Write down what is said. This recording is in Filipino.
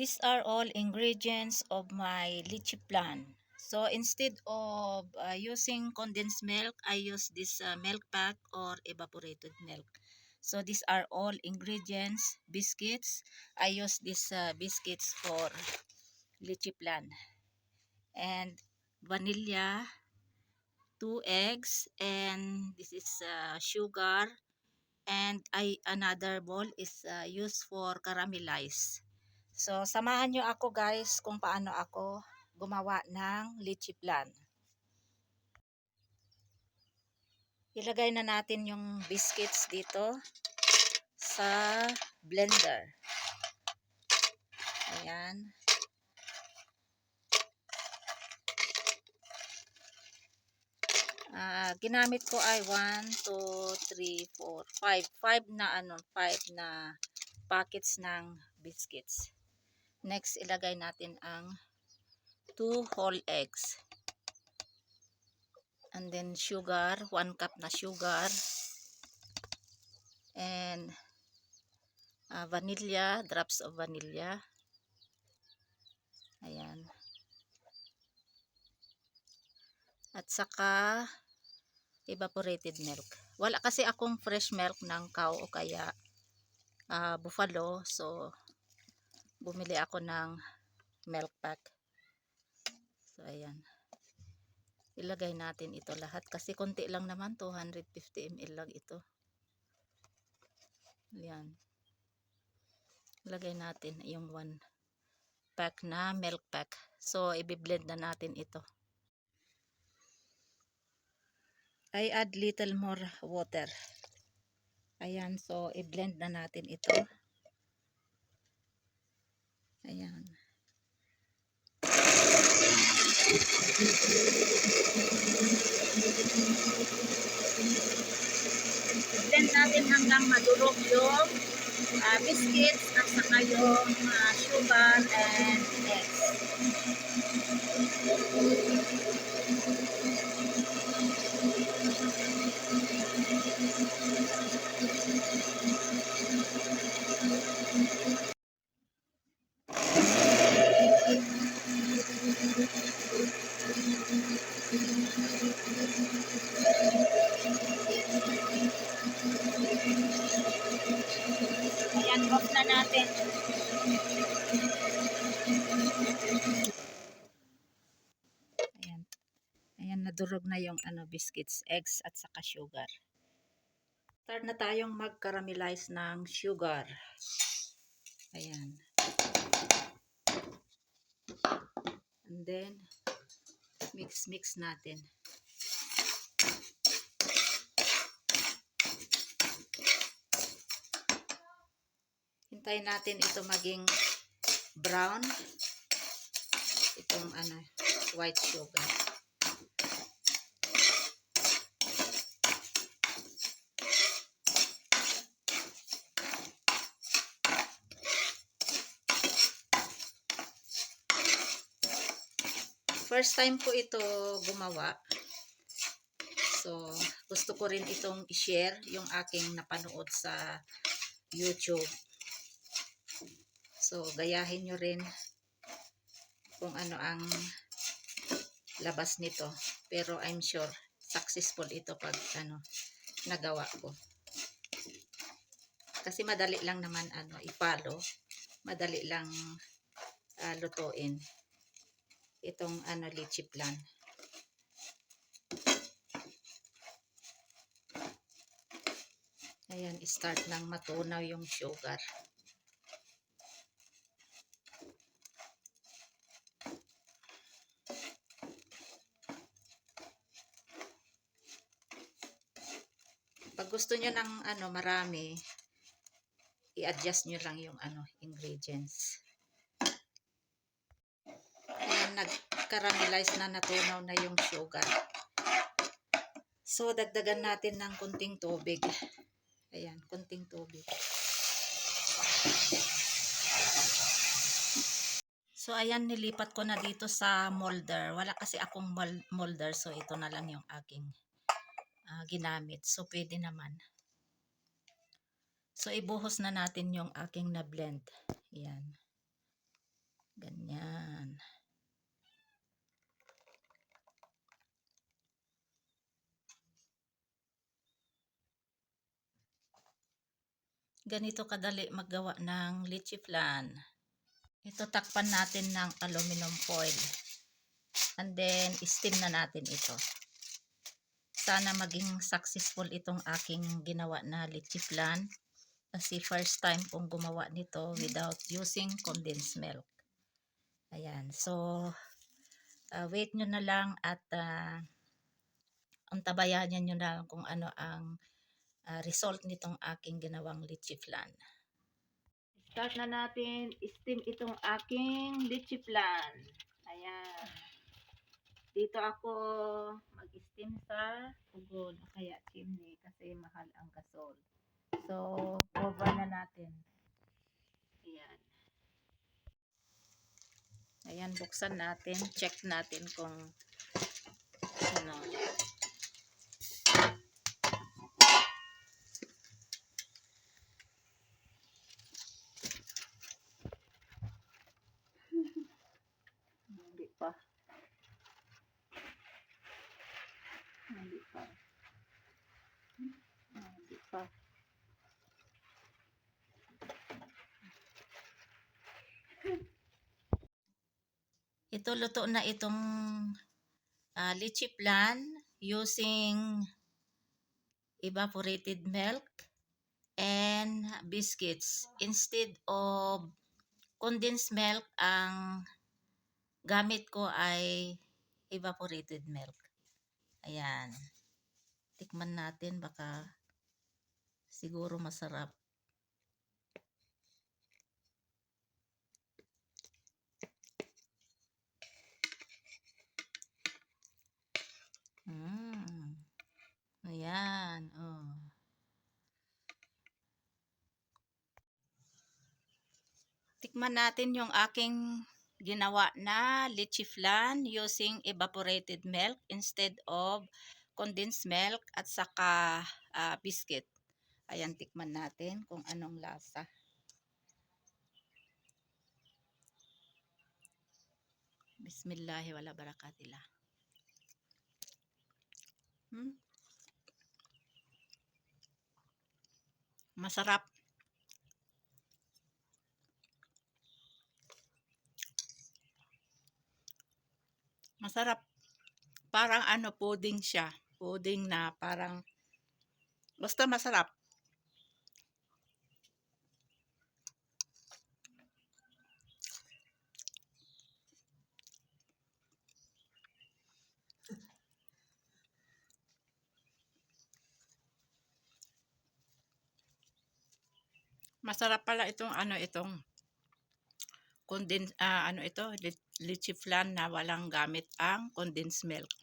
These are all ingredients of my lychee plan. So instead of using condensed milk, I use this milk pack or evaporated milk. So these are all ingredients. Biscuits, I use these biscuits for lychee plan. And vanilla, 2 eggs, and this is sugar. And another bowl is used for caramelize. So, samahan nyo ako guys kung paano ako gumawa ng lychee plan. Ilagay na natin yung biscuits dito sa blender. Ayan. Ginamit ko ay 1, 2, 3, 4, 5. 5 na packets ng biscuits. Next, ilagay natin ang 2 whole eggs. And then sugar, 1 cup na sugar. And vanilla, drops of vanilla. Ayan. At saka evaporated milk. Wala kasi akong fresh milk ng cow o kaya buffalo. So, bumili ako ng milk pack. So, ayan. Ilagay natin ito lahat kasi konti lang naman, 250 ml lang ito. Ayan. Ilagay natin yung 1 pack na milk pack. So, i-blend na natin ito. I add little more water. Ayan, so i-blend na natin ito. Ayan. Blend natin hanggang madurog yung biscuits at saka yung sugar and eggs. Ayan, off na natin. Ayan. Ayan, nadurog na yung biscuits, eggs at saka sugar. Start na tayong mag-caramelize ng sugar. Ayan. And then, mix natin. Hintayin natin ito maging brown. Itong white sugar. First time ko ito gumawa. So, gusto ko rin itong i-share yung aking napanood sa YouTube. So, gayahin nyo rin kung ano ang labas nito. Pero I'm sure successful ito pag nagawa ko. Kasi madali lang naman i-follow. Madali lang lutuin itong lychee plan. Ayan, start nang matunaw yung sugar. Pag gusto nyo ng marami, i-adjust nyo lang yung ingredients. Ayan, nag-caramelize na, natunaw na yung sugar. So, dagdagan natin ng kunting tubig. Ayan, kunting tubig. So, ayan, nilipat ko na dito sa molder. Wala kasi akong molder, so ito na lang yung aking ginamit. So, pwede naman. So, ibuhos na natin yung aking na-blend. Ayan. Ganyan. Ganito kadali maggawa ng lychee flan. Ito takpan natin ng aluminum foil. And then, steam na natin ito. Sana maging successful itong aking ginawa na lychee flan. Kasi first time kong gumawa nito without using condensed milk. Ayan. So, wait nyo na lang at antabayanan nyo na lang kung ano ang result nitong aking ginawang lychee flan. Start na natin steam itong aking lychee flan. Ayan. Dito ako mag-steam sa ugod o kaya chimney kasi mahal ang gasol. So, cover na natin. Ayan. Ayan, buksan natin. Check natin kung ano. Hindi pa. Hindi pa. Hindi pa. Ito luto na itong lychee flan using evaporated milk and biscuits instead of condensed milk. Ang gamit ko ay evaporated milk. Ayan, tikman natin, baka siguro masarap. Ayan, oh. Tikman natin yung aking ginawa na lychee flan using evaporated milk instead of condensed milk at saka biscuit. Ayan, tikman natin kung anong lasa. Bismillahi wala barakatillah. Masarap. Masarap. Parang ano, pudding siya. Pudding na parang, basta masarap. Masarap pala itong ano, itong ano ito, lychee flan na walang gamit ang condensed milk.